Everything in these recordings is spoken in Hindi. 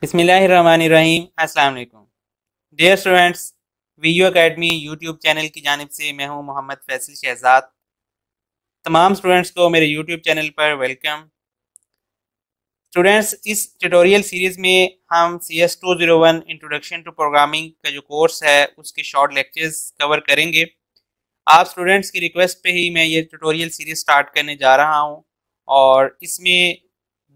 बिस्मिल्लाहिर्रहमानिर्रहीम। अस्सलाम वालेकुम dear students, video academy YouTube channel की जानिब से मैं हूं मोहम्मद फैसल शहजाद। तमाम स्टूडेंट्स को मेरे यूट्यूब चैनल पर वेलकम। स्टूडेंट्स, इस ट्यूटोरियल सीरीज़ में हम CS201 इंट्रोडक्शन टू प्रोग्रामिंग का जो कोर्स है उसके शॉर्ट लेक्चर्स कवर करेंगे। आप स्टूडेंट्स की रिक्वेस्ट पे ही मैं ये ट्यूटोरियल सीरीज स्टार्ट करने जा रहा हूँ और इसमें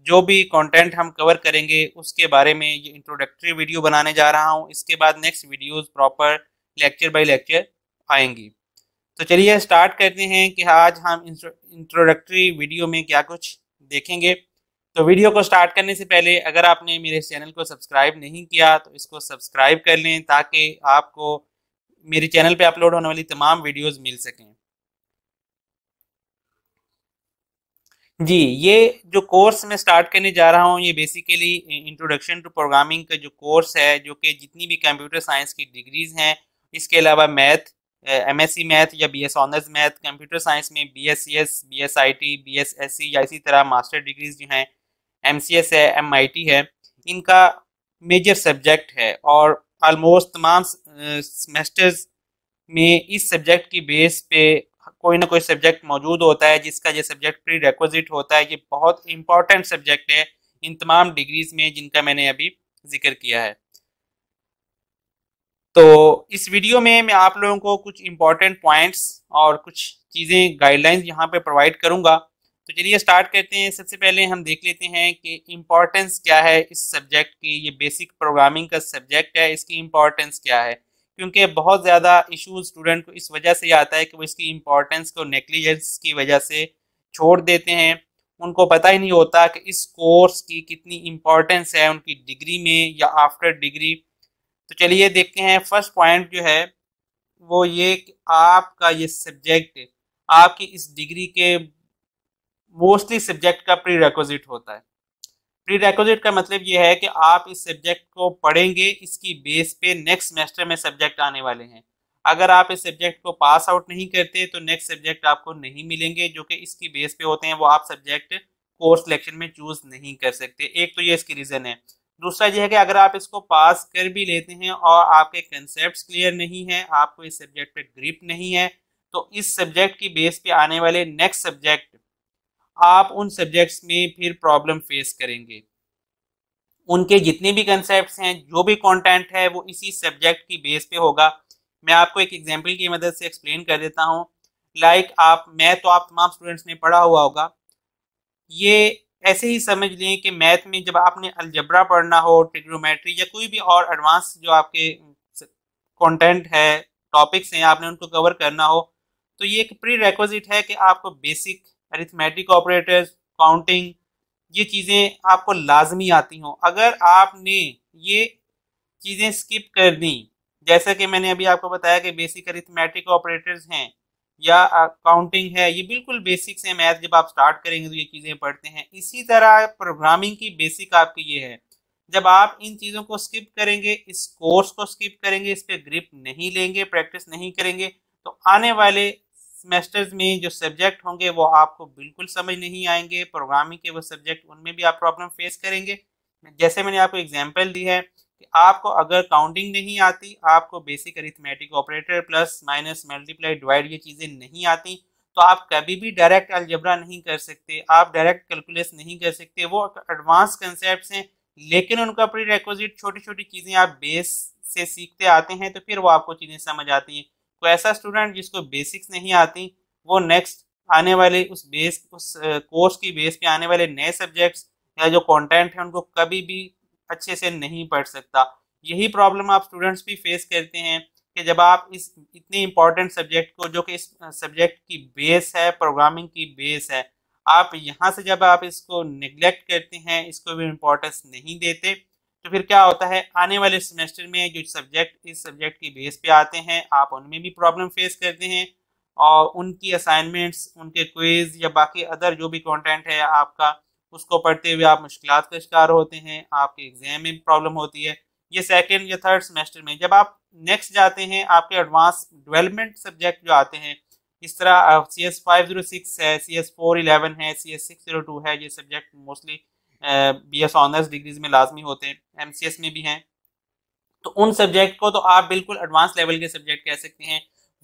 जो भी कंटेंट हम कवर करेंगे उसके बारे में ये इंट्रोडक्टरी वीडियो बनाने जा रहा हूँ। इसके बाद next videos proper lecture by lecture आएंगी। तो चलिए स्टार्ट करते हैं कि आज हम इंट्रोडक्टरी वीडियो में क्या कुछ देखेंगे। तो वीडियो को स्टार्ट करने से पहले अगर आपने मेरे चैनल को सब्सक्राइब नहीं किया तो इसको सब्सक्राइब कर लें ताकि आपको मेरे चैनल पे अपलोड होने वाली तमाम वीडियोस मिल सकें। जी, ये जो कोर्स मैं स्टार्ट करने जा रहा हूँ ये बेसिकली इंट्रोडक्शन टू प्रोग्रामिंग का जो कोर्स है, जो कि जितनी भी कंप्यूटर साइंस की डिग्रीज हैं, इसके अलावा मैथ, MSc मैथ या BS honours math, computer science में BScs, BSIT, BSSC या इसी तरह मास्टर डिग्रीज जो हैं MCS है, MIT है, इनका मेजर सब्जेक्ट है और ऑलमोस्ट तमाम सेमेस्टर्स में इस सब्जेक्ट की बेस पे कोई ना कोई सब्जेक्ट मौजूद होता है जिसका ये सब्जेक्ट प्री रिक्विजिट होता है। ये बहुत इंपॉर्टेंट सब्जेक्ट है इन तमाम डिग्रीज में जिनका मैंने अभी जिक्र किया है। तो इस वीडियो में मैं आप लोगों को कुछ इंपॉर्टेंट पॉइंट्स और कुछ चीज़ें गाइडलाइंस यहाँ पे प्रोवाइड करूँगा। तो चलिए स्टार्ट करते हैं। सबसे पहले हम देख लेते हैं कि इम्पोर्टेंस क्या है इस सब्जेक्ट की। ये बेसिक प्रोग्रामिंग का सब्जेक्ट है, इसकी इम्पोर्टेंस क्या है, क्योंकि बहुत ज़्यादा इशूज स्टूडेंट को इस वजह से आता है कि वो इसकी इम्पोर्टेंस को नेग्लिजेंस की वजह से छोड़ देते हैं। उनको पता ही नहीं होता कि इस कोर्स की कितनी इम्पोर्टेंस है उनकी डिग्री में या आफ्टर डिग्री। तो चलिए देखते हैं। फर्स्ट पॉइंट जो है वो ये कि आपका ये सब्जेक्ट आपकी इस डिग्री के मोस्टली सब्जेक्ट का प्री रिक्विजिट होता है। प्री रिक्विजिट का मतलब ये है कि आप इस सब्जेक्ट को पढ़ेंगे, इसकी बेस पे नेक्स्ट सेमेस्टर में सब्जेक्ट आने वाले हैं। अगर आप इस सब्जेक्ट को पास आउट नहीं करते तो नेक्स्ट सब्जेक्ट आपको नहीं मिलेंगे जो कि इसकी बेस पे होते हैं, वो आप सब्जेक्ट कोर्स सिलेक्शन में चूज नहीं कर सकते। एक तो ये इसकी रीजन है। दूसरा ये है कि अगर आप इसको पास कर भी लेते हैं और आपके कंसेप्ट क्लियर नहीं है, आपको इस सब्जेक्ट पे ग्रिप नहीं है, तो इस सब्जेक्ट की बेस पे आने वाले नेक्स्ट सब्जेक्ट आप उन सब्जेक्ट्स में फिर प्रॉब्लम फेस करेंगे। उनके जितने भी कंसेप्ट्स हैं, जो भी कंटेंट है, वो इसी सब्जेक्ट की बेस पे होगा। मैं आपको एक एग्जांपल की मदद से एक्सप्लेन कर देता हूँ। लाइक मैथ तो आप तमाम स्टूडेंट्स ने पढ़ा हुआ होगा। ये ऐसे ही समझ लें कि मैथ में जब आपने अलजबरा पढ़ना हो, ट्रिग्नोमेट्री या कोई भी और एडवांस जो आपके कंटेंट है, टॉपिक्स हैं, आपने उनको कवर करना हो, तो ये एक प्री रिक्विजिट है कि आपको बेसिक अरिथमेटिक ऑपरेटर्स, काउंटिंग, ये चीज़ें आपको लाजमी आती हों। अगर आपने ये चीज़ें स्किप कर दी, जैसा कि मैंने अभी आपको बताया कि बेसिक अरिथमेटिक ऑपरेटर्स हैं या काउंटिंग है, ये बिल्कुल बेसिक्स हैं। मैथ जब आप स्टार्ट करेंगे तो ये चीज़ें पढ़ते हैं। इसी तरह प्रोग्रामिंग की बेसिक आपकी ये है। जब आप इन चीज़ों को स्किप करेंगे, इस कोर्स को स्किप करेंगे, इस पर ग्रिप नहीं लेंगे, प्रैक्टिस नहीं करेंगे, तो आने वाले सेमेस्टर्स में जो सब्जेक्ट होंगे वो आपको बिल्कुल समझ नहीं आएंगे। प्रोग्रामिंग के वो सब्जेक्ट, उनमें भी आप प्रॉब्लम फेस करेंगे। जैसे मैंने आपको एग्जांपल दी है कि आपको अगर काउंटिंग नहीं आती, आपको basic arithmetic operator, plus minus multiply divide ये चीज़ें नहीं आती, तो आप कभी भी डायरेक्ट अलजेब्रा नहीं कर सकते, आप डायरेक्ट कैलकुलस नहीं कर सकते। वो एडवांस कंसेप्ट हैं, लेकिन उनका प्री रिक्विजिट छोटी छोटी चीज़ें आप बेस से सीखते आते हैं तो फिर वो आपको चीज़ें समझ आती हैं। तो ऐसा स्टूडेंट जिसको बेसिक्स नहीं आती, वो नेक्स्ट आने वाले उस कोर्स की बेस पे आने वाले नए सब्जेक्ट्स या जो कंटेंट है उनको कभी भी अच्छे से नहीं पढ़ सकता। यही प्रॉब्लम आप स्टूडेंट्स भी फेस करते हैं कि जब आप इस इतने इंपॉर्टेंट सब्जेक्ट को, जो कि इस सब्जेक्ट की बेस है, प्रोग्रामिंग की बेस है, आप यहाँ से जब आप इसको निगलेक्ट करते हैं, इसको भी इम्पोर्टेंस नहीं देते, तो फिर क्या होता है, आने वाले सेमेस्टर में जो सब्जेक्ट इस सब्जेक्ट की बेस पे आते हैं, आप उनमें भी प्रॉब्लम फेस करते हैं और उनकी असाइनमेंट्स, उनके क्विज या बाकी अदर जो भी कंटेंट है आपका, उसको पढ़ते हुए आप मुश्किलात का शिकार होते हैं, आपके एग्जाम में प्रॉब्लम होती है। ये सेकेंड या थर्ड सेमेस्टर में जब आप नेक्स्ट जाते हैं, आपके एडवांस डेवलपमेंट सब्जेक्ट जो आते हैं, इस तरह CS506 है, CS411 है, CS602 है, ये subject mostly BS honours degrees में लाजमी होते हैं, MCS में भी हैं। तो उन सब्जेक्ट को तो आप बिल्कुल एडवांस लेवल के सब्जेक्ट कह सकते हैं।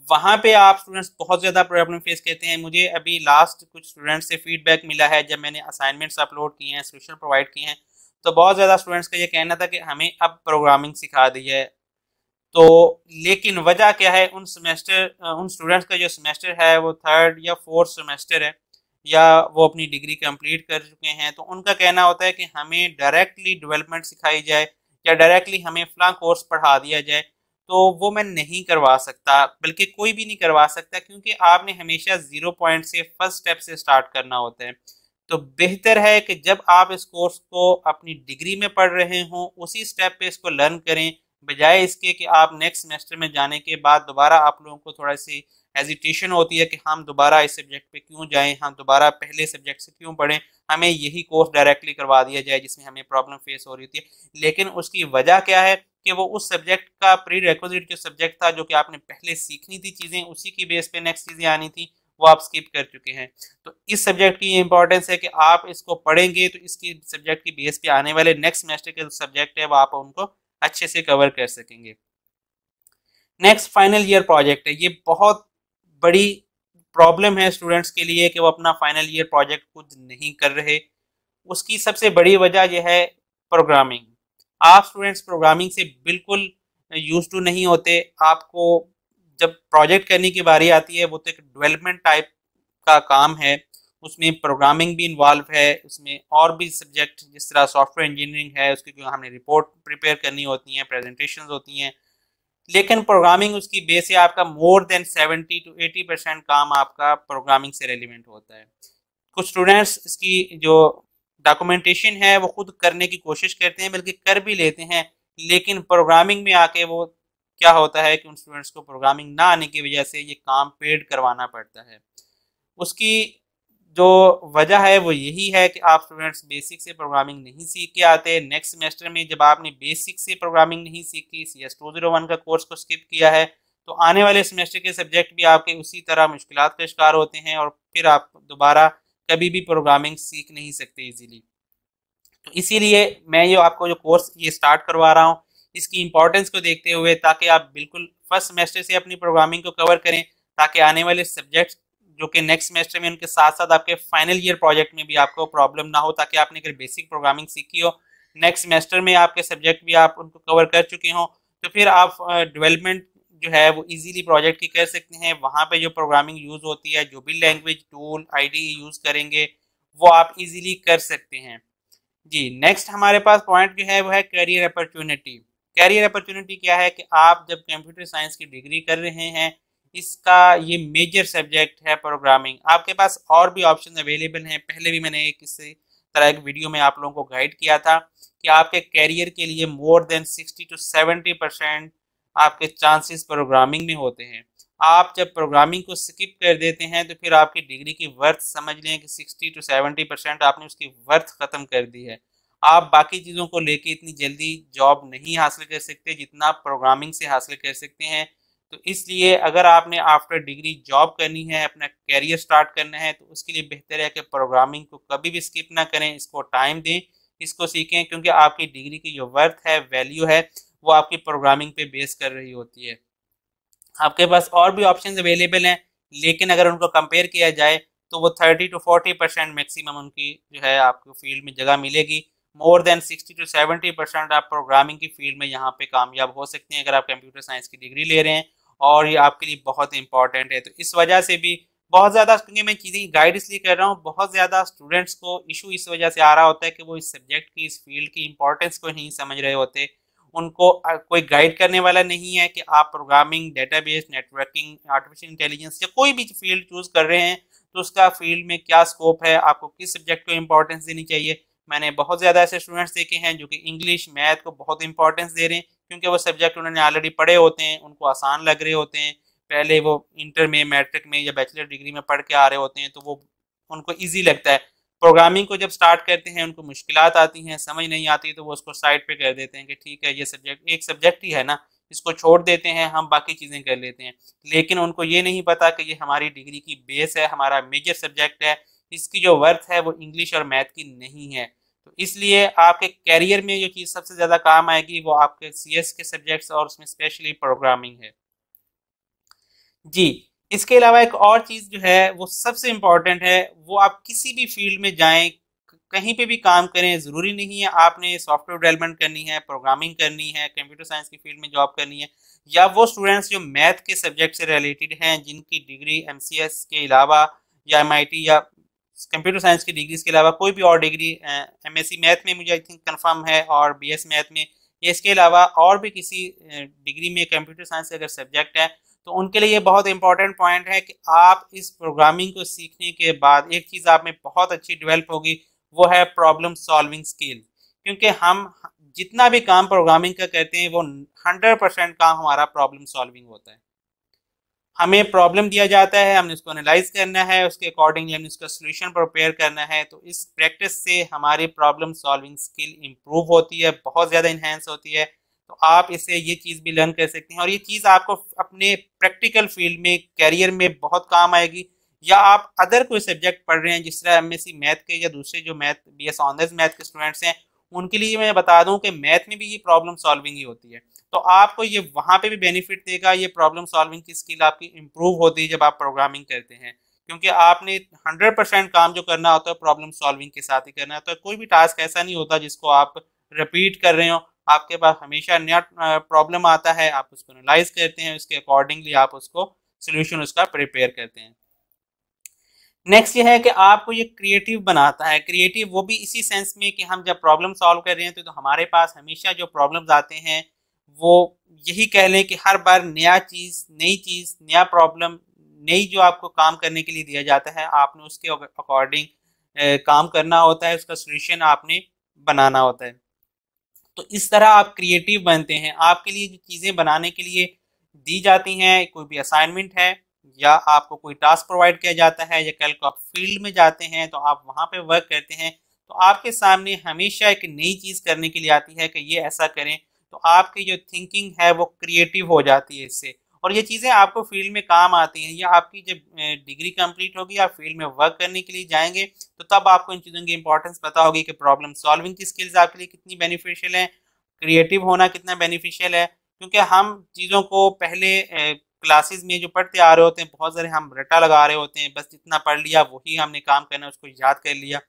वहाँ पे आप स्टूडेंट्स बहुत ज़्यादा प्रॉब्लम फेस करते हैं। मुझे अभी लास्ट कुछ स्टूडेंट्स से फीडबैक मिला है जब मैंने असाइनमेंट्स अपलोड किए हैं, सोशल प्रोवाइड किए हैं, तो बहुत ज़्यादा स्टूडेंट्स का ये कहना था कि हमें अब प्रोग्रामिंग सिखा दी है। तो लेकिन वजह क्या है, उन स्टूडेंट्स का जो सेमेस्टर है वो थर्ड या फोर्थ सेमेस्टर है, या वो अपनी डिग्री कंप्लीट कर चुके हैं, तो उनका कहना होता है कि हमें डायरेक्टली डेवलपमेंट सिखाई जाए या डायरेक्टली हमें फला कोर्स पढ़ा दिया जाए, तो वो मैं नहीं करवा सकता, बल्कि कोई भी नहीं करवा सकता, क्योंकि आपने हमेशा 0 पॉइंट से फर्स्ट स्टेप से स्टार्ट करना होता है। तो बेहतर है कि जब आप इस कोर्स को अपनी डिग्री में पढ़ रहे हों उसी स्टेप पे इसको लर्न करें, बजाय इसके कि आप नेक्स्ट सेमेस्टर में जाने के बाद दोबारा आप लोगों को थोड़ा सी हेजिटेशन होती है कि हम दोबारा इस सब्जेक्ट पे क्यों जाएं, हम दोबारा पहले सब्जेक्ट से क्यों पढ़ें, हमें यही कोर्स डायरेक्टली करवा दिया जाए जिसमें हमें प्रॉब्लम फेस हो रही होती है। लेकिन उसकी वजह क्या है कि वो उस सब्जेक्ट का प्री रिक्विजिट जो सब्जेक्ट था, जो कि आपने पहले सीखनी थी चीज़ें, उसी की बेस पे नेक्स्ट चीज़ें आनी थी, वो आप स्किप कर चुके हैं। तो इस सब्जेक्ट की ये इंपॉर्टेंस है कि आप इसको पढ़ेंगे तो इसकी सब्जेक्ट की बेस पे आने वाले नेक्स्ट सेमेस्टर के सब्जेक्ट है वो आप उनको अच्छे से कवर कर सकेंगे। नेक्स्ट फाइनल ईयर प्रोजेक्ट है। ये बहुत बड़ी प्रॉब्लम है स्टूडेंट्स के लिए कि वो अपना फाइनल ईयर प्रोजेक्ट खुद नहीं कर रहे। उसकी सबसे बड़ी वजह यह है प्रोग्रामिंग। आप स्टूडेंट्स प्रोग्रामिंग से बिल्कुल यूज टू नहीं होते। आपको जब प्रोजेक्ट करने की बारी आती है वो तो एक डेवलपमेंट टाइप का काम है, उसमें प्रोग्रामिंग भी इन्वॉल्व है, उसमें और भी सब्जेक्ट जिस तरह सॉफ्टवेयर इंजीनियरिंग है उसकी जो हमने रिपोर्ट प्रिपेयर करनी होती हैं, प्रेजेंटेशंस होती हैं। लेकिन प्रोग्रामिंग उसकी बेस है, आपका मोर देन 70 to 80% काम आपका प्रोग्रामिंग से रेलिवेंट होता है। कुछ स्टूडेंट्स इसकी जो डॉक्यूमेंटेशन है वो खुद करने की कोशिश करते हैं, बल्कि कर भी लेते हैं, लेकिन प्रोग्रामिंग में आके वो क्या होता है कि उन स्टूडेंट्स को प्रोग्रामिंग ना आने की वजह से ये काम पेड करवाना पड़ता है। उसकी जो वजह है वो यही है कि आप स्टूडेंट्स बेसिक से प्रोग्रामिंग नहीं सीख के आते। नेक्स्ट सेमेस्टर में जब आपने बेसिक से प्रोग्रामिंग नहीं सीखी, CS201 का कोर्स को स्किप किया है, तो आने वाले सेमेस्टर के सब्जेक्ट भी आपके उसी तरह मुश्किलात का शिकार होते हैं और फिर आप दोबारा कभी भी प्रोग्रामिंग सीख नहीं सकते इजीली। तो इसीलिए मैं ये आपको जो कोर्स ये स्टार्ट करवा रहा हूँ, इसकी इंपॉर्टेंस को देखते हुए, ताकि आप बिल्कुल फर्स्ट सेमेस्टर से अपनी प्रोग्रामिंग को कवर करें, ताकि आने वाले सब्जेक्ट जो कि नेक्स्ट सेमेस्टर में उनके साथ साथ आपके फाइनल ईयर प्रोजेक्ट में भी आपको प्रॉब्लम ना हो, ताकि आपने अगर बेसिक प्रोग्रामिंग सीखी हो, नेक्स्ट सेमेस्टर में आपके सब्जेक्ट भी आप उनको कवर कर चुके हों, तो फिर आप डेवलपमेंट जो है वो इजीली प्रोजेक्ट की कर सकते हैं। वहाँ पे जो प्रोग्रामिंग यूज़ होती है, जो भी लैंग्वेज टूल IDE यूज़ करेंगे, वो आप इजीली कर सकते हैं। जी, नेक्स्ट हमारे पास पॉइंट जो है वो है करियर अपॉर्चुनिटी। करियर अपॉर्चुनिटी क्या है कि आप जब कंप्यूटर साइंस की डिग्री कर रहे हैं, इसका ये मेजर सब्जेक्ट है प्रोग्रामिंग। आपके पास और भी ऑप्शन अवेलेबल हैं। पहले भी मैंने एक इसी तरह एक वीडियो में आप लोगों को गाइड किया था कि आपके करियर के लिए मोर देन 60 to 70% आपके चांसेस प्रोग्रामिंग में होते हैं। आप जब प्रोग्रामिंग को स्किप कर देते हैं तो फिर आपकी डिग्री की वर्थ समझ लें कि 60 to 70% आपने उसकी वर्थ ख़त्म कर दी है। आप बाकी चीज़ों को लेके इतनी जल्दी जॉब नहीं हासिल कर सकते जितना आप प्रोग्रामिंग से हासिल कर सकते हैं। तो इसलिए अगर आपने आफ्टर डिग्री जॉब करनी है, अपना कैरियर स्टार्ट करना है, तो उसके लिए बेहतर है कि प्रोग्रामिंग को कभी भी स्किप ना करें, इसको टाइम दें, इसको सीखें, क्योंकि आपकी डिग्री की जो वर्थ है, वैल्यू है, वो आपकी प्रोग्रामिंग पे बेस कर रही होती है। आपके पास और भी ऑप्शंस अवेलेबल हैं, लेकिन अगर उनको कंपेयर किया जाए तो वो 30 to 40% मैक्सिमम उनकी जो है आपको फील्ड में जगह मिलेगी। मोर देन 60 to 70% आप प्रोग्रामिंग की फील्ड में यहाँ पे कामयाब हो सकते हैं अगर आप कंप्यूटर साइंस की डिग्री ले रहे हैं, और ये आपके लिए बहुत इंपॉर्टेंट है। तो इस वजह से भी बहुत ज़्यादा, क्योंकि मैं चीज़ें गाइड इसलिए कर रहा हूँ, बहुत ज़्यादा स्टूडेंट्स को इशू इस वजह से आ रहा होता है कि वो इस सब्जेक्ट की, इस फील्ड की इंपॉर्टेंस को नहीं समझ रहे होते। उनको कोई गाइड करने वाला नहीं है कि आप programming, database, networking, artificial intelligence या कोई भी फील्ड चूज कर रहे हैं तो उसका फील्ड में क्या स्कोप है, आपको किस सब्जेक्ट को इंपॉर्टेंस देनी चाहिए। मैंने बहुत ज़्यादा ऐसे स्टूडेंट्स देखे हैं जो कि इंग्लिश, मैथ को बहुत इंपॉर्टेंस दे रहे हैं, क्योंकि वो सब्जेक्ट उन्होंने ऑलरेडी पढ़े होते हैं, उनको आसान लग रहे होते हैं, पहले वो इंटर में, मैट्रिक में या बैचलर डिग्री में पढ़ के आ रहे होते हैं, तो वो उनको ईजी लगता है। प्रोग्रामिंग को जब स्टार्ट करते हैं उनको मुश्किलात आती हैं, समझ नहीं आती, तो वो उसको साइड पे कर देते हैं कि ठीक है ये सब्जेक्ट एक सब्जेक्ट ही है ना, इसको छोड़ देते हैं, हम बाकी चीज़ें कर लेते हैं। लेकिन उनको ये नहीं पता कि ये हमारी डिग्री की बेस है, हमारा मेजर सब्जेक्ट है, इसकी जो वर्थ है वो इंग्लिश और मैथ की नहीं है। तो इसलिए आपके कैरियर में जो चीज़ सबसे ज़्यादा काम आएगी वो आपके CS के सब्जेक्ट्स और उसमें स्पेशली प्रोग्रामिंग है। जी, इसके अलावा एक और चीज़ जो है वो सबसे इम्पॉर्टेंट है, वो आप किसी भी फील्ड में जाएँ, कहीं पे भी काम करें, ज़रूरी नहीं है आपने सॉफ्टवेयर डेवलपमेंट करनी है, प्रोग्रामिंग करनी है, कंप्यूटर साइंस की फील्ड में जॉब करनी है, या वो स्टूडेंट्स जो मैथ के सब्जेक्ट से रिलेटेड हैं, जिनकी डिग्री MCS के अलावा या MIT या कंप्यूटर साइंस की डिग्रीज के अलावा कोई भी और डिग्री, MSc मैथ में मुझे आई थिंक कंफर्म है और BS मैथ में, इसके अलावा और भी किसी डिग्री में कंप्यूटर साइंस का अगर सब्जेक्ट है, तो उनके लिए ये बहुत इंपॉर्टेंट पॉइंट है कि आप इस प्रोग्रामिंग को सीखने के बाद एक चीज़ आप में बहुत अच्छी डेवलप होगी, वो है प्रॉब्लम सॉल्विंग स्किल। क्योंकि हम जितना भी काम प्रोग्रामिंग का करते हैं वो 100% काम हमारा प्रॉब्लम सॉल्विंग होता है। हमें प्रॉब्लम दिया जाता है, हमने उसको एनालाइज करना है, उसके अकॉर्डिंगली हमने उसका सोल्यूशन प्रिपेयर करना है। तो इस प्रैक्टिस से हमारी प्रॉब्लम सॉल्विंग स्किल इम्प्रूव होती है, बहुत ज़्यादा इन्हेंस होती है। तो आप इससे ये चीज़ भी लर्न कर सकते हैं और ये चीज़ आपको अपने प्रैक्टिकल फील्ड में, कैरियर में बहुत काम आएगी। या आप अदर कोई सब्जेक्ट पढ़ रहे हैं, जिस तरह MSc मैथ के या दूसरे जो मैथ BS ऑनर्स मैथ के स्टूडेंट्स हैं, उनके लिए मैं बता दूं कि मैथ में भी ये प्रॉब्लम सॉल्विंग ही होती है। तो आपको ये वहाँ पे भी बेनिफिट देगा, ये प्रॉब्लम सॉल्विंग की स्किल आपकी इम्प्रूव होती है जब आप प्रोग्रामिंग करते हैं, क्योंकि आपने 100% काम जो करना होता है प्रॉब्लम सॉल्विंग के साथ ही करना होता है। कोई भी टास्क ऐसा नहीं होता जिसको आप रिपीट कर रहे हो, आपके पास हमेशा नया प्रॉब्लम आता है, आप उसको एनालाइज करते हैं, उसके अकॉर्डिंगली आप उसको सोल्यूशन उसका प्रिपेयर करते हैं। नेक्स्ट ये है कि आपको ये क्रिएटिव बनाता है। क्रिएटिव वो भी इसी सेंस में कि हम जब प्रॉब्लम सॉल्व कर रहे हैं तो हमारे पास हमेशा जो प्रॉब्लम्स आते हैं वो यही कह लें कि हर बार नई चीज़, नया प्रॉब्लम, नई जो आपको काम करने के लिए दिया जाता है, आपने उसके अकॉर्डिंग काम करना होता है, उसका सोल्यूशन आपने बनाना होता है। तो इस तरह आप क्रिएटिव बनते हैं। आपके लिए जो चीज़ें बनाने के लिए दी जाती हैं, कोई भी असाइनमेंट है या आपको कोई टास्क प्रोवाइड किया जाता है, या कल को आप फील्ड में जाते हैं तो आप वहाँ पे वर्क करते हैं, तो आपके सामने हमेशा एक नई चीज़ करने के लिए आती है कि ये ऐसा करें। तो आपकी जो थिंकिंग है वो क्रिएटिव हो जाती है इससे, और ये चीज़ें आपको फील्ड में काम आती हैं। या आपकी जब डिग्री कंप्लीट होगी, आप फील्ड में वर्क करने के लिए जाएंगे, तो तब आपको इन चीज़ों की इंपॉर्टेंस पता होगी कि प्रॉब्लम सॉल्विंग की स्किल्स आपके लिए कितनी बेनिफिशियल है, क्रिएटिव होना कितना बेनिफिशियल है। क्योंकि हम चीज़ों को पहले क्लासेस में जो पढ़ते आ रहे होते हैं, बहुत सारे हम रट्टा लगा रहे होते हैं, बस जितना पढ़ लिया वही हमने काम करना है, उसको याद कर लिया।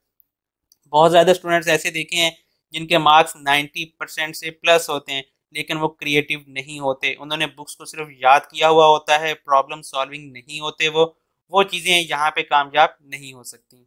बहुत ज़्यादा स्टूडेंट्स ऐसे देखे हैं जिनके मार्क्स 90% से प्लस होते हैं, लेकिन वो क्रिएटिव नहीं होते। उन्होंने बुक्स को सिर्फ याद किया हुआ होता है, प्रॉब्लम सॉल्विंग नहीं होते वो चीज़ें यहाँ पे कामयाब नहीं हो सकती।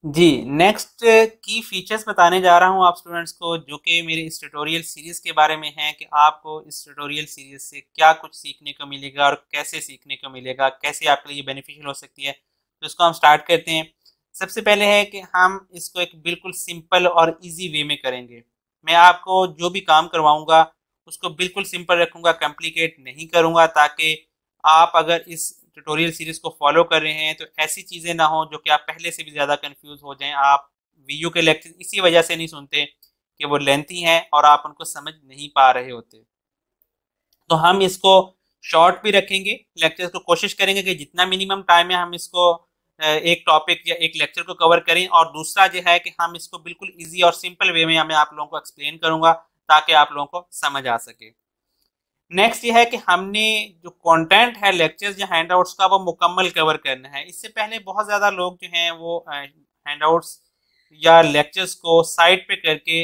जी, नेक्स्ट की फीचर्स बताने जा रहा हूँ आप स्टूडेंट्स को, जो कि मेरे इस ट्यूटोरियल सीरीज़ के बारे में है कि आपको इस ट्यूटोरियल सीरीज़ से क्या कुछ सीखने को मिलेगा और कैसे सीखने को मिलेगा, कैसे आपके लिए बेनिफिशियल हो सकती है। तो इसको हम स्टार्ट करते हैं। सबसे पहले है कि हम इसको एक बिल्कुल सिंपल और ईजी वे में करेंगे। मैं आपको जो भी काम करवाऊँगा उसको बिल्कुल सिंपल रखूँगा, कॉम्प्लिकेट नहीं करूँगा, ताकि आप अगर इस ट्यूटोरियल सीरीज को फॉलो कर रहे हैं तो ऐसी चीज़ें ना हो जो कि आप पहले से भी ज़्यादा कंफ्यूज हो जाएं। आप वीडियो के लेक्चर इसी वजह से नहीं सुनते कि वो लेंथी हैं और आप उनको समझ नहीं पा रहे होते। तो हम इसको शॉर्ट भी रखेंगे, लेक्चर को कोशिश करेंगे कि जितना मिनिमम टाइम है हम इसको एक टॉपिक या एक लेक्चर को कवर करें। और दूसरा जो है कि हम इसको बिल्कुल ईजी और सिंपल वे में मैं आप लोगों को एक्सप्लेन करूंगा, ताकि आप लोगों को समझ आ सके। नेक्स्ट ये है कि हमने जो कंटेंट है लेक्चर्स या हैंडआउट्स का वो मुकम्मल कवर करना है। इससे पहले बहुत ज़्यादा लोग जो हैं वो हैंडआउट्स या लेक्चर्स को साइड पे करके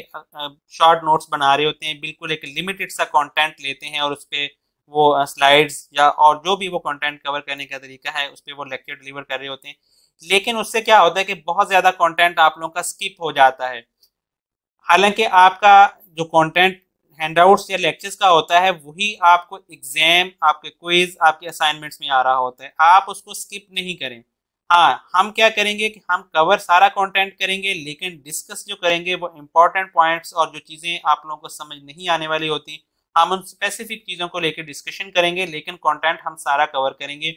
शॉर्ट नोट्स बना रहे होते हैं, बिल्कुल एक लिमिटेड सा कंटेंट लेते हैं और उस पर वो स्लाइड्स या और जो भी वो कंटेंट कवर करने का तरीका है उस पर वो लेक्चर डिलीवर कर रहे होते हैं। लेकिन उससे क्या होता है कि बहुत ज़्यादा कंटेंट आप लोगों का स्किप हो जाता है। हालांकि आपका जो कंटेंट हैंडआउट्स या लेक्चर्स का होता है वही आपको एग्जाम, आपके क्विज, आपके असाइनमेंट्स में आ रहा होता है, आप उसको स्किप नहीं करें। हाँ, हम क्या करेंगे कि हम कवर सारा कंटेंट करेंगे, लेकिन डिस्कस जो करेंगे वो इंपॉर्टेंट पॉइंट्स और जो चीज़ें आप लोगों को समझ नहीं आने वाली होती, हम उन स्पेसिफिक चीज़ों को लेकर डिस्कशन करेंगे, लेकिन कंटेंट हम सारा कवर करेंगे,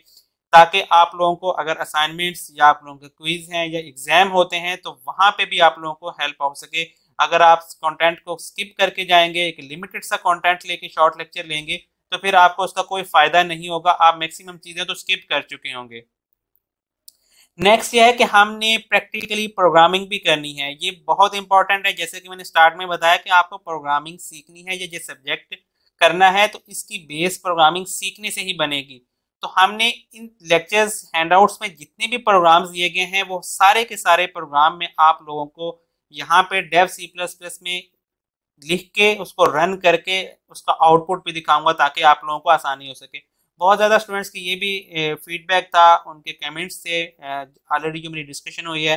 ताकि आप लोगों को अगर असाइनमेंट्स या आप लोगों के क्विज हैं या एग्जाम होते हैं तो वहाँ पे भी आप लोगों को हेल्प हो सके। अगर आप कंटेंट को स्किप करके जाएंगे, एक लिमिटेड सा कंटेंट लेके शॉर्ट लेक्चर लेंगे, तो फिर आपको उसका कोई फायदा नहीं होगा, आप मैक्सिमम चीजें तो स्किप कर चुके होंगे। नेक्स्ट ये है कि हमने प्रैक्टिकली प्रोग्रामिंग भी करनी है, ये बहुत इंपॉर्टेंट है। जैसे कि मैंने स्टार्ट में बताया कि आपको प्रोग्रामिंग सीखनी है, ये सब्जेक्ट करना है तो इसकी बेस प्रोग्रामिंग सीखने से ही बनेगी। तो हमने इन लेक्चर्स हैंडआउट्स में जितने भी प्रोग्राम्स दिए गए हैं वो सारे के सारे प्रोग्राम में आप लोगों को यहाँ पे डेव सी प्लस प्लस में लिख के उसको रन करके उसका आउटपुट भी दिखाऊंगा ताकि आप लोगों को आसानी हो सके। बहुत ज़्यादा स्टूडेंट्स की ये भी फीडबैक था उनके कमेंट्स से, ऑलरेडी जो मेरी डिस्कशन हुई है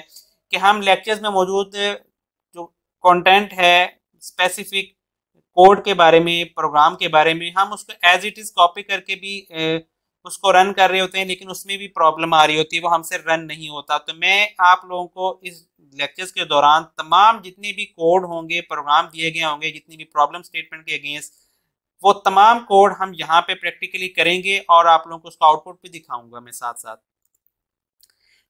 कि हम लेक्चर्स में मौजूद जो कंटेंट है स्पेसिफिक कोड के बारे में, प्रोग्राम के बारे में, हम उसको एज इट इज़ कॉपी करके भी उसको रन कर रहे होते हैं, लेकिन उसमें भी प्रॉब्लम आ रही होती है, वो हमसे रन नहीं होता। तो मैं आप लोगों को इस लेक्चर्स के दौरान तमाम जितने भी कोड होंगे, प्रोग्राम दिए गए होंगे, जितनी भी प्रॉब्लम स्टेटमेंट के अगेंस्ट, वो तमाम कोड हम यहाँ पे प्रैक्टिकली करेंगे और आप लोगों को उसका आउटपुट भी दिखाऊंगा मैं साथ साथ।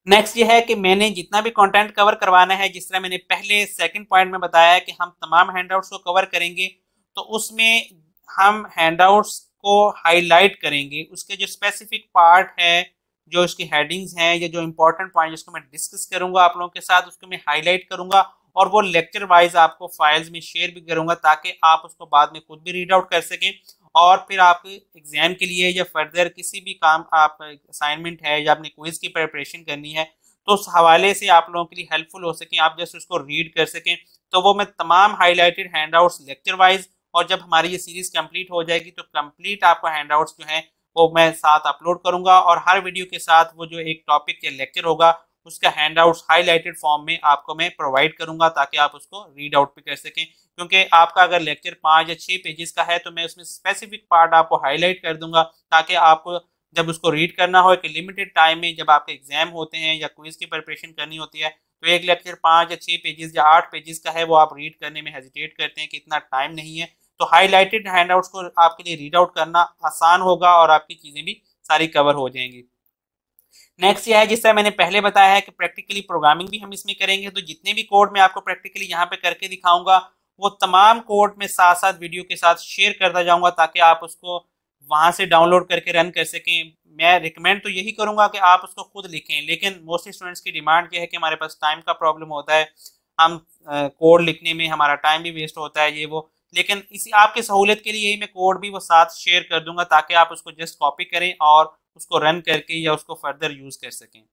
नेक्स्ट ये है कि मैंने जितना भी कंटेंट कवर करवाना है, जिस तरह मैंने पहले सेकंड पॉइंट में बताया कि हम तमाम हैंडआउट्स को कवर करेंगे, तो उसमें हम हैंडआउट्स को हाईलाइट करेंगे, उसके जो स्पेसिफिक पार्ट है, जो उसकी हेडिंग्स हैं या जो इंपॉर्टेंट पॉइंट जिसको मैं डिस्कस करूंगा आप लोगों के साथ, उसको मैं हाईलाइट करूंगा और वो लेक्चर वाइज आपको फाइल्स में शेयर भी करूंगा ताकि आप उसको बाद में खुद भी रीड आउट कर सकें और फिर आपके एग्जाम के लिए या फर्दर किसी भी काम, आप असाइनमेंट है या अपने क्विज की प्रिपरेशन करनी है, तो उस हवाले से आप लोगों के लिए हेल्पफुल हो सकें, आप जस्ट उसको रीड कर सकें। तो वो मैं तमाम हाईलाइटेड हैंडआउट्स लेक्चर वाइज, और जब हमारी ये सीरीज कंप्लीट हो जाएगी तो कंप्लीट आपको हैंडआउट्स जो हैं वो मैं साथ अपलोड करूंगा और हर वीडियो के साथ वो जो एक टॉपिक या लेक्चर होगा उसका हैंडआउट्स हाईलाइटेड फॉर्म में आपको मैं प्रोवाइड करूंगा ताकि आप उसको रीड आउट भी कर सकें। क्योंकि आपका अगर लेक्चर 5 या 6 पेजेस का है तो मैं उसमें स्पेसिफिक पार्ट आपको हाईलाइट कर दूंगा ताकि आपको जब उसको रीड करना हो कि लिमिटेड टाइम में, जब आपके एग्जाम होते हैं या क्विज की प्रिपरेशन करनी होती है, तो एक लेक्चर 5 या 6 पेजेस या 8 पेजेस का है वो आप रीड करने में हेजिटेट करते हैं कि इतना टाइम नहीं है, तो हाईलाइटेड हैंडआउट्स को आपके लिए रीड आउट करना आसान होगा और आपकी चीजें भी सारी कवर हो जाएंगी। नेक्स्ट ये है, जिस तरह मैंने पहले बताया है कि प्रैक्टिकली प्रोग्रामिंग भी हम इसमें करेंगे, तो जितने भी कोड मैं आपको प्रैक्टिकली यहाँ पे करके दिखाऊंगा वो तमाम कोड में साथ साथ वीडियो के साथ शेयर करता जाऊंगा ताकि आप उसको वहां से डाउनलोड करके रन कर सकें। मैं रिकमेंड तो यही करूंगा कि आप उसको खुद लिखें, लेकिन मोस्टली स्टूडेंट्स की डिमांड ये है कि हमारे पास टाइम का प्रॉब्लम होता है, हम कोड लिखने में हमारा टाइम भी वेस्ट होता है ये वो, लेकिन इसी आपकी सहूलियत के लिए यही मैं कोड भी वो साथ शेयर कर दूंगा ताकि आप उसको जस्ट कॉपी करें और उसको रन करके या उसको फर्दर यूज कर सकें।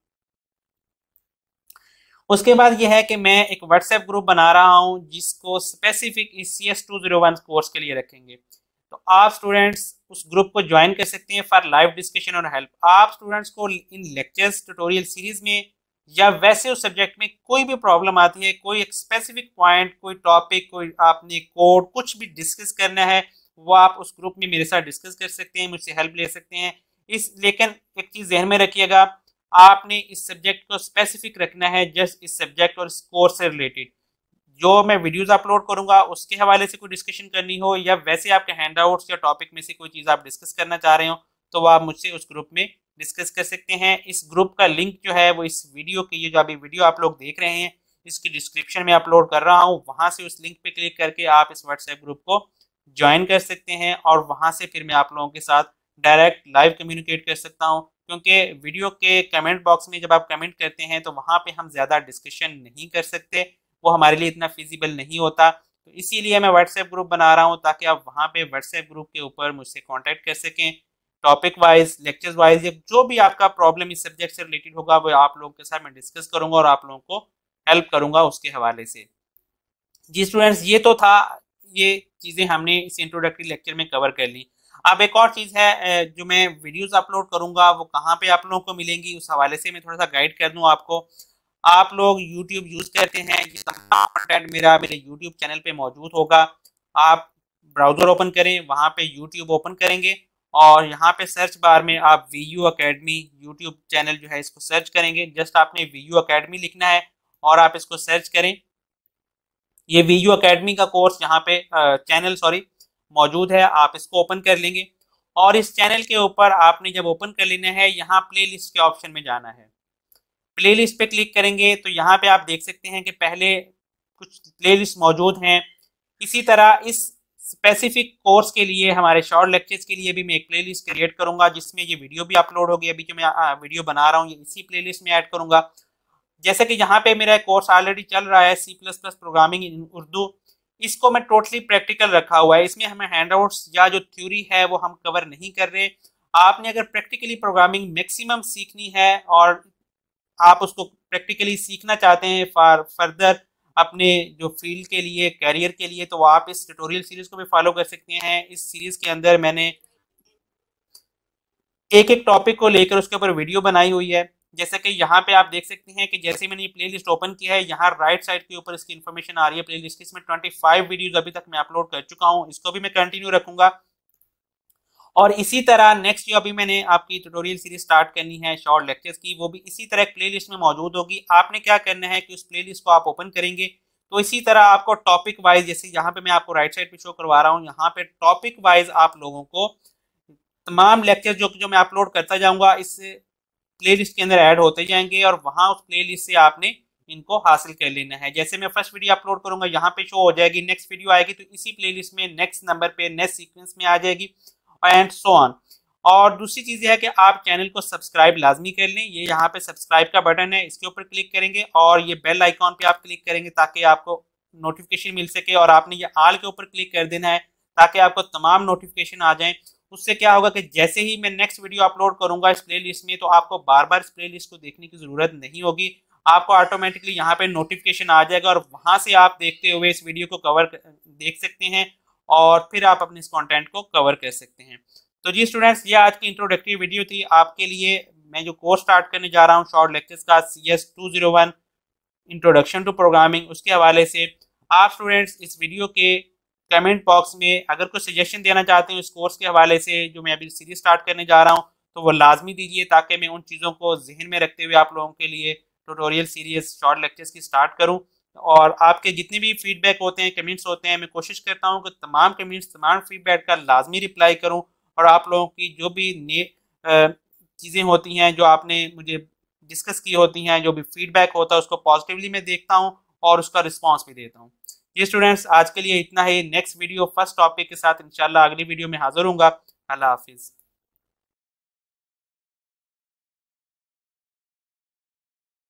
उसके बाद यह है कि मैं एक व्हाट्सएप ग्रुप बना रहा हूं जिसको स्पेसिफिक इस CS201 कोर्स के लिए रखेंगे, तो आप स्टूडेंट्स उस ग्रुप को ज्वाइन कर सकते हैं फॉर लाइव डिस्कशन और हेल्प। आप स्टूडेंट्स को इन लेक्चर्स ट्यूटोरियल सीरीज में या वैसे उस सब्जेक्ट में कोई भी प्रॉब्लम आती है, कोई एक स्पेसिफिक पॉइंट, कोई टॉपिक, कोई आपने कोड कुछ भी डिस्कस करना है, वो आप उस ग्रुप में मेरे साथ डिस्कस कर सकते हैं, मुझसे हेल्प ले सकते हैं। लेकिन एक चीज ध्यान में रखिएगा, आपने इस सब्जेक्ट को स्पेसिफिक रखना है, जस्ट इस सब्जेक्ट और इस कोर्स से रिलेटेड। जो मैं वीडियोस अपलोड करूंगा उसके हवाले से कोई डिस्कशन करनी हो या वैसे आपके हैंडआउट्स या टॉपिक में से कोई चीज़ आप डिस्कस करना चाह रहे हो तो वो आप मुझसे उस ग्रुप में डिस्कस कर सकते हैं। इस ग्रुप का लिंक जो है वो इस वीडियो की, ये जो अभी वीडियो आप लोग देख रहे हैं इसकी डिस्क्रिप्शन में अपलोड कर रहा हूँ, वहां से उस लिंक पे क्लिक करके आप इस व्हाट्सएप ग्रुप को ज्वाइन कर सकते हैं और वहां से फिर मैं आप लोगों के साथ डायरेक्ट लाइव कम्युनिकेट कर सकता हूँ। क्योंकि वीडियो के कमेंट बॉक्स में जब आप कमेंट करते हैं तो वहाँ पे हम ज़्यादा डिस्कशन नहीं कर सकते, वो हमारे लिए इतना फिजिबल नहीं होता, तो इसीलिए मैं व्हाट्सएप ग्रुप बना रहा हूँ ताकि आप वहाँ पे व्हाट्सएप ग्रुप के ऊपर मुझसे कांटेक्ट कर सकें, टॉपिक वाइज, लेक्चर्स वाइज, या जो भी आपका प्रॉब्लम इस सब्जेक्ट से रिलेटेड होगा वो आप लोगों के साथ मैं डिस्कस करूंगा और आप लोगों को हेल्प करूंगा उसके हवाले से। जी स्टूडेंट्स, ये तो था, ये चीज़ें हमने इस इंट्रोडक्टरी लेक्चर में कवर कर ली। अब एक और चीज़ है, जो मैं वीडियोस अपलोड करूंगा वो कहाँ पे आप लोगों को मिलेंगी उस हवाले से मैं थोड़ा सा गाइड कर दूं आपको। आप लोग YouTube यूज़ करते हैं, ये तमाम कंटेंट मेरा मेरे YouTube चैनल पे मौजूद होगा। आप ब्राउज़र ओपन करें, वहाँ पे YouTube ओपन करेंगे और यहाँ पे सर्च बार में आप VU Academy YouTube चैनल जो है इसको सर्च करेंगे। जस्ट आपने VU Academy लिखना है और आप इसको सर्च करें। ये VU Academy का कोर्स यहाँ पे चैनल मौजूद है, आप इसको ओपन कर लेंगे और इस चैनल के ऊपर आपने जब ओपन कर लेना है यहाँ प्लेलिस्ट के ऑप्शन में जाना है। प्लेलिस्ट पे क्लिक करेंगे तो यहाँ पे आप देख सकते हैं कि पहले कुछ प्लेलिस्ट मौजूद हैं। इसी तरह इस स्पेसिफिक कोर्स के लिए, हमारे शॉर्ट लेक्चर्स के लिए भी मैं एक प्लेलिस्ट क्रिएट करूंगा जिसमें ये वीडियो भी अपलोड होगी। अभी जो मैं वीडियो बना रहा हूँ ये इसी प्लेलिस्ट में ऐड करूंगा। जैसे कि यहाँ पे मेरा कोर्स ऑलरेडी चल रहा है C++ प्रोग्रामिंग इन उर्दू, इसको मैं टोटली प्रैक्टिकल रखा हुआ है। इसमें हमें हैंडआउट्स या जो थ्योरी है वो हम कवर नहीं कर रहे। आपने अगर प्रैक्टिकली प्रोग्रामिंग मैक्सिमम सीखनी है और आप उसको प्रैक्टिकली सीखना चाहते हैं फॉर फर्दर अपने जो फील्ड के लिए, कैरियर के लिए, तो आप इस ट्यूटोरियल सीरीज को भी फॉलो कर सकते हैं। इस सीरीज के अंदर मैंने एक एक टॉपिक को लेकर उसके ऊपर वीडियो बनाई हुई है। जैसे कि यहाँ पे आप देख सकते हैं कि जैसे मैंने ये प्लेलिस्ट ओपन किया है, यहाँ राइट साइड के ऊपर इसकी इन्फॉर्मेशन आ रही है प्लेलिस्ट की। इसमें 25 वीडियोस अभी तक मैं अपलोड कर चुका हूँ, इसको भी मैं कंटिन्यू रखूंगा। और इसी तरह नेक्स्ट जो अभी मैंने आपकी ट्यूटोरियल सीरीज स्टार्ट करनी है शॉर्ट लेक्चर्स की, वो भी इसी तरह प्लेलिस्ट में मौजूद होगी। आपने क्या करना है कि उस प्लेलिस्ट को आप ओपन करेंगे तो इसी तरह आपको टॉपिक वाइज, जैसे यहाँ पे मैं आपको राइट साइड पे शो करवा रहा हूँ, यहाँ पे टॉपिक वाइज आप लोगों को तमाम लेक्चर जो मैं अपलोड करता जाऊंगा इस प्लेलिस्ट के अंदर ऐड होते जाएंगे और वहां उस प्लेलिस्ट से आपने इनको हासिल कर लेना है। जैसे मैं फर्स्ट वीडियो अपलोड करूंगा यहाँ पे शो हो जाएगी, नेक्स्ट वीडियो आएगी तो इसी प्लेलिस्ट में नेक्स्ट नंबर पे नेक्स्ट सीक्वेंस में आ जाएगी एंड सो ऑन। और दूसरी चीज है कि आप चैनल को सब्सक्राइब लाजमी कर लें। ये यहाँ पे सब्सक्राइब का बटन है, इसके ऊपर क्लिक करेंगे और ये बेल आइकॉन पे आप क्लिक करेंगे ताकि आपको नोटिफिकेशन मिल सके। और आपने ये ऑल के ऊपर क्लिक कर देना है ताकि आपको तमाम नोटिफिकेशन आ जाएं। उससे क्या होगा कि जैसे ही मैं नेक्स्ट वीडियो अपलोड करूंगा इस प्लेलिस्ट में, तो आपको बार बार इस प्लेलिस्ट को देखने की जरूरत नहीं होगी। आपको ऑटोमेटिकली यहाँ पे नोटिफिकेशन आ जाएगा और वहां से आप देखते हुए इस वीडियो को देख सकते हैं और फिर आप अपने इस कंटेंट को कवर कर सकते हैं। तो जी स्टूडेंट्स, ये आज की इंट्रोडक्टरी वीडियो थी आपके लिए। मैं जो कोर्स स्टार्ट करने जा रहा हूँ शॉर्ट लेक्चर्स का CS 201 इंट्रोडक्शन टू प्रोग्रामिंग, उसके हवाले से आप स्टूडेंट्स इस वीडियो के कमेंट बॉक्स में अगर कोई सजेशन देना चाहते हैं इस कोर्स के हवाले से जो मैं अभी सीरीज स्टार्ट करने जा रहा हूँ, तो वो लाजमी दीजिए ताकि मैं उन चीज़ों को जहन में रखते हुए आप लोगों के लिए ट्यूटोरियल सीरीज शॉर्ट लेक्चर्स की स्टार्ट करूँ। और आपके जितने भी फीडबैक होते हैं, कमेंट्स होते हैं, मैं कोशिश करता हूँ कि तमाम कमेंट्स, तमाम फीडबैक का लाजमी रिप्लाई करूँ और आप लोगों की जो भी नई चीज़ें होती हैं जो आपने मुझे डिस्कस की होती हैं, जो भी फीडबैक होता है उसको पॉजिटिवली मैं देखता हूँ और उसका रिस्पॉन्स भी देता हूँ। ये स्टूडेंट्स आज के लिए इतना ही। नेक्स्ट वीडियो फर्स्ट टॉपिक के साथ इंशाल्लाह अगली वीडियो में हाजिर होऊंगा। अल्लाह हाफिज़।